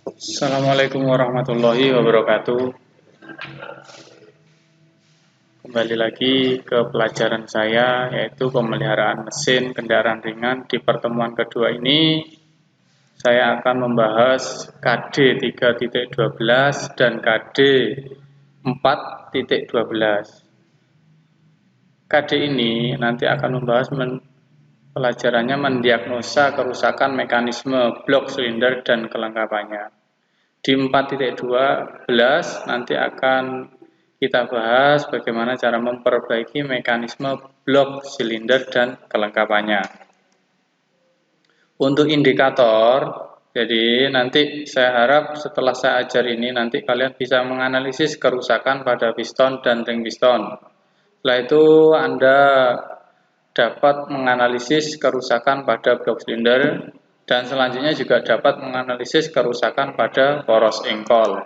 Assalamualaikum warahmatullahi wabarakatuh. Kembali lagi ke pelajaran saya, yaitu pemeliharaan mesin kendaraan ringan. Di pertemuan kedua ini saya akan membahas KD 3.12 dan KD 4.12. KD ini nanti akan membahas pelajarannya mendiagnosa kerusakan mekanisme blok silinder dan kelengkapannya. Di 4.12 nanti akan kita bahas bagaimana cara memperbaiki mekanisme blok silinder dan kelengkapannya. Untuk indikator, jadi nanti saya harap setelah saya ajar ini nanti kalian bisa menganalisis kerusakan pada piston dan ring piston. Setelah itu Anda dapat menganalisis kerusakan pada blok silinder dan selanjutnya juga dapat menganalisis kerusakan pada poros engkol.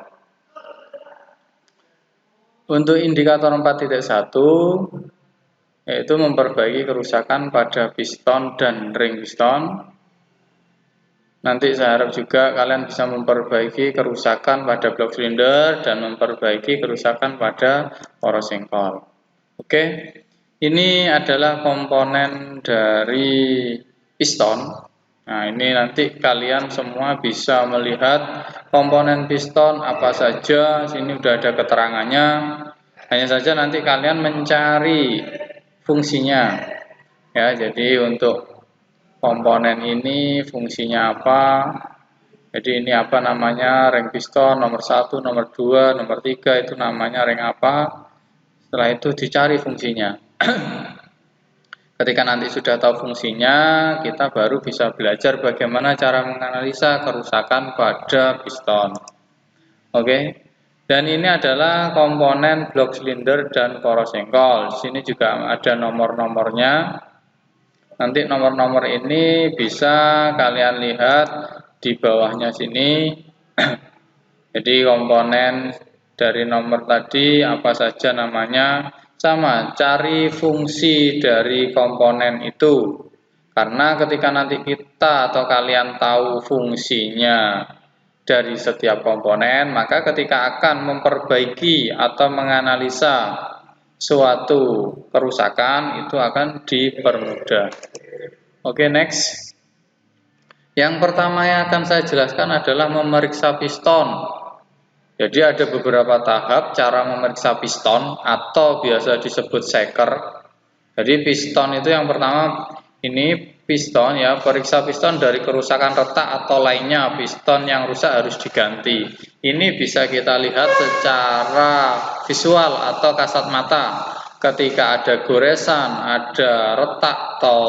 Untuk indikator 4.1 yaitu memperbaiki kerusakan pada piston dan ring piston. Nanti saya harap juga kalian bisa memperbaiki kerusakan pada blok silinder dan memperbaiki kerusakan pada poros engkol. Oke, ini adalah komponen dari piston. Nah, ini nanti kalian semua bisa melihat komponen piston apa saja. Sini udah ada keterangannya. Hanya saja nanti kalian mencari fungsinya. Ya, jadi untuk komponen ini fungsinya apa? Jadi ini apa namanya? Ring piston nomor 1, nomor 2, nomor 3 itu namanya ring apa? Setelah itu dicari fungsinya. Ketika nanti sudah tahu fungsinya, kita baru bisa belajar bagaimana cara menganalisa kerusakan pada piston. Oke. Dan ini adalah komponen blok silinder dan poros engkol. Di sini juga ada nomor-nomornya. Nanti nomor-nomor ini bisa kalian lihat di bawahnya sini. Jadi komponen dari nomor tadi apa saja namanya. Sama, cari fungsi dari komponen itu. Karena ketika nanti kita atau kalian tahu fungsinya dari setiap komponen, maka ketika akan memperbaiki atau menganalisa suatu kerusakan itu akan dipermudah. Oke, next. Yang pertama yang akan saya jelaskan adalah memeriksa piston. Jadi ada beberapa tahap cara memeriksa piston atau biasa disebut shaker. Jadi piston itu yang pertama ini piston ya, periksa piston dari kerusakan retak atau lainnya piston yang rusak harus diganti. Ini bisa kita lihat secara visual atau kasat mata. Ketika ada goresan, ada retak atau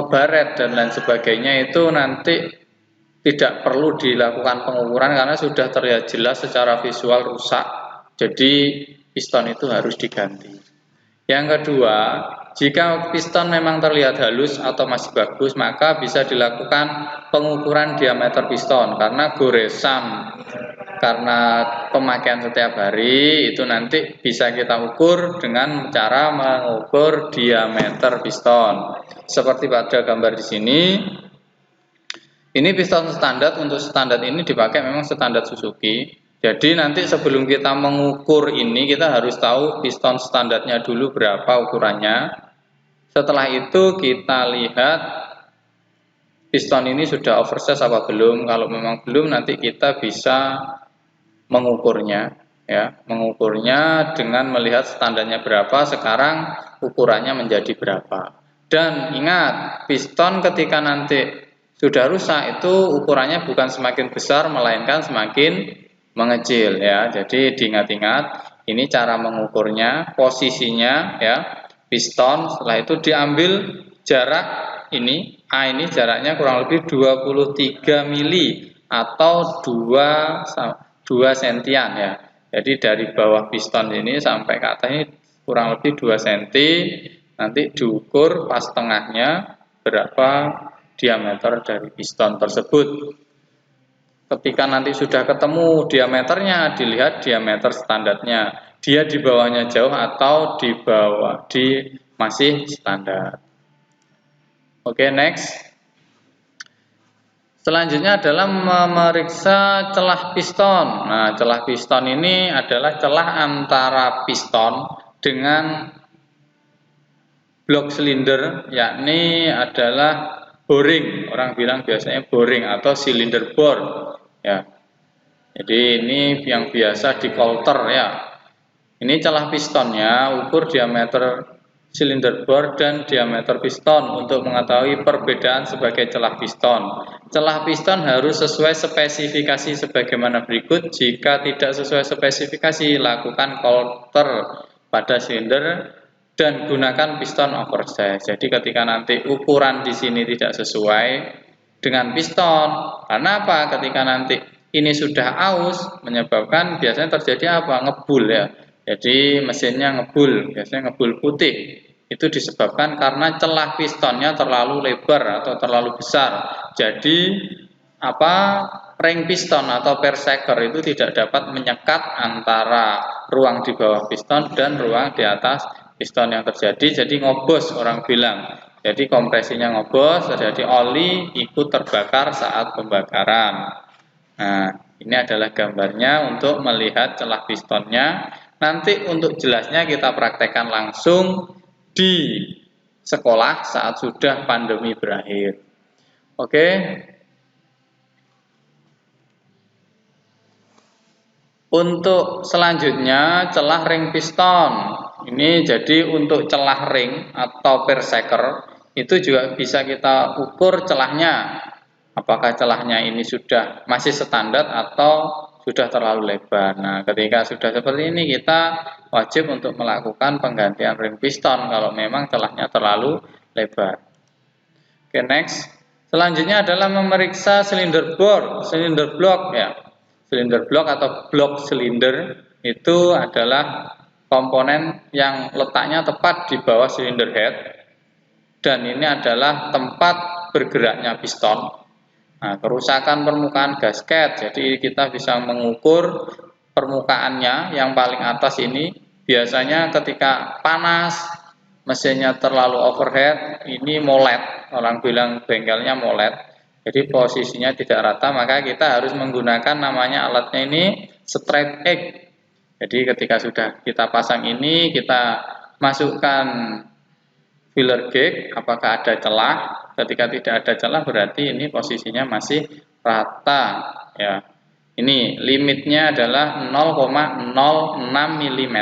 baret dan lain sebagainya itu nanti tidak perlu dilakukan pengukuran karena sudah terlihat jelas secara visual rusak. Jadi piston itu harus diganti. Yang kedua, jika piston memang terlihat halus atau masih bagus, maka bisa dilakukan pengukuran diameter piston karena goresan karena pemakaian setiap hari itu nanti bisa kita ukur dengan cara mengukur diameter piston. Seperti pada gambar di sini. Ini piston standar, untuk standar ini dipakai memang standar Suzuki. Jadi nanti sebelum kita mengukur ini kita harus tahu piston standarnya dulu berapa ukurannya. Setelah itu kita lihat piston ini sudah oversize apa belum. Kalau memang belum nanti kita bisa mengukurnya ya, mengukurnya dengan melihat standarnya berapa, sekarang ukurannya menjadi berapa. Dan ingat, piston ketika nanti sudah rusak itu ukurannya bukan semakin besar melainkan semakin mengecil ya. Jadi diingat-ingat, ini cara mengukurnya, posisinya ya. Piston setelah itu diambil jarak ini, A ini jaraknya kurang lebih 23 mili atau 2 sentian ya. Jadi dari bawah piston ini sampai ke atas ini kurang lebih 2 cm. Nanti diukur pas tengahnya berapa diameter dari piston tersebut. Ketika nanti sudah ketemu diameternya, dilihat diameter standarnya. Dia di bawahnya jauh atau di bawah masih standar. Oke, next. Selanjutnya adalah memeriksa celah piston. Nah, celah piston ini adalah celah antara piston dengan blok silinder, yakni adalah boring. Orang bilang biasanya boring atau silinder bore. Ya. Jadi ini yang biasa di coulter ya. Ini celah pistonnya, ukur diameter silinder bor dan diameter piston untuk mengetahui perbedaan sebagai celah piston. Celah piston harus sesuai spesifikasi sebagaimana berikut. Jika tidak sesuai spesifikasi, lakukan coulter pada silinder dan gunakan piston oversize. Jadi ketika nanti ukuran di sini tidak sesuai dengan piston, karena apa? Ketika nanti ini sudah aus, menyebabkan biasanya terjadi apa? Ngebul ya. Jadi mesinnya ngebul, biasanya ngebul putih. Itu disebabkan karena celah pistonnya terlalu lebar atau terlalu besar. Jadi ring piston atau perseker itu tidak dapat menyekat antara ruang di bawah piston dan ruang di atas piston yang terjadi. Jadi ngobos orang bilang. Jadi kompresinya ngobos, terjadi oli ikut terbakar saat pembakaran. Nah, ini adalah gambarnya untuk melihat celah pistonnya. Nanti untuk jelasnya kita praktekkan langsung di sekolah saat sudah pandemi berakhir. Oke. Untuk selanjutnya celah ring piston. Ini jadi untuk celah ring atau perseker itu juga bisa kita ukur celahnya. Apakah celahnya ini sudah masih standar atau sudah terlalu lebar. Nah, ketika sudah seperti ini kita wajib untuk melakukan penggantian ring piston kalau memang celahnya terlalu lebar. Oke, next. Selanjutnya adalah memeriksa silinder bor, silinder blok ya. Silinder blok atau blok silinder itu adalah komponen yang letaknya tepat di bawah silinder head dan ini adalah tempat bergeraknya piston. Nah, kerusakan permukaan gasket, jadi kita bisa mengukur permukaannya yang paling atas ini biasanya ketika panas mesinnya terlalu overheat ini molet, orang bilang bengkelnya molet, jadi posisinya tidak rata, maka kita harus menggunakan namanya alatnya ini straight edge. Jadi ketika sudah kita pasang ini kita masukkan filler gauge apakah ada celah. Ketika tidak ada celah berarti ini posisinya masih rata ya. Ini limitnya adalah 0,06 mm.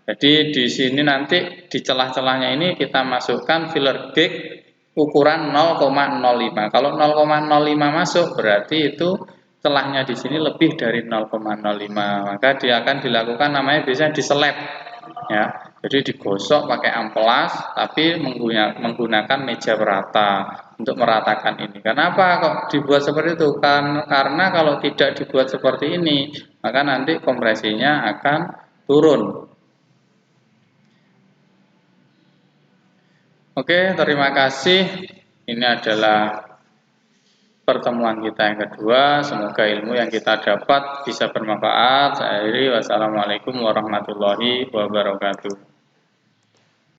Jadi di sini nanti di celah-celahnya ini kita masukkan filler gauge ukuran 0,05. Kalau 0,05 masuk berarti itu celahnya di sini lebih dari 0,05. Maka dia akan dilakukan namanya biasanya diseleb ya. Jadi digosok pakai amplas tapi menggunakan meja merata untuk meratakan ini. Kenapa kok dibuat seperti itu? Karena kalau tidak dibuat seperti ini, maka nanti kompresinya akan turun. Oke, terima kasih. Ini adalah pertemuan kita yang kedua. Semoga ilmu yang kita dapat bisa bermanfaat. Saya akhiri, wassalamualaikum warahmatullahi wabarakatuh.